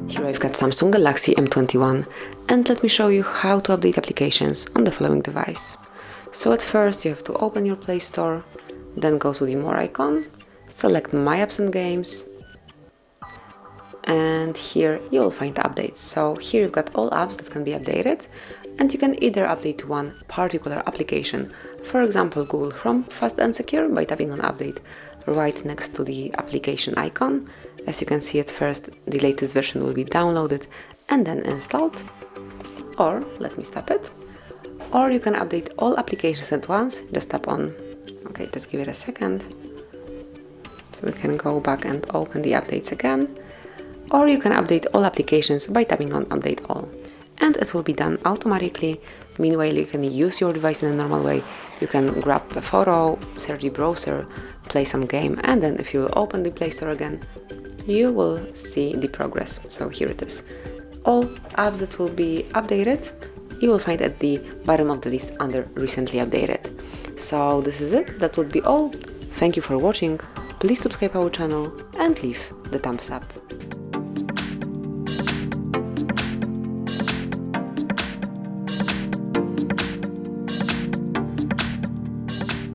Here I've got Samsung Galaxy M21, and let me show you how to update applications on the following device. So at first you have to open your Play Store, then go to the More icon, select My Apps and Games, and here you'll find updates. So here you've got all apps that can be updated, and you can either update one particular application, for example Google Chrome Fast and Secure, by tapping on Update right next to the application icon. As you can see, at first the latest version will be downloaded and then installed, or let me stop it. Or you can update all applications at once. Just tap on, okay, just give it a second. So we can go back and open the updates again. Or you can update all applications by tapping on Update All, and it will be done automatically. Meanwhile, you can use your device in a normal way. You can grab a photo, search the browser, play some game, and then if you open the Play Store again, you will see the progress. So here it is. All apps that will be updated, you will find at the bottom of the list under Recently Updated. So this is it. That would be all. Thank you for watching. Please subscribe our channel and leave the thumbs up.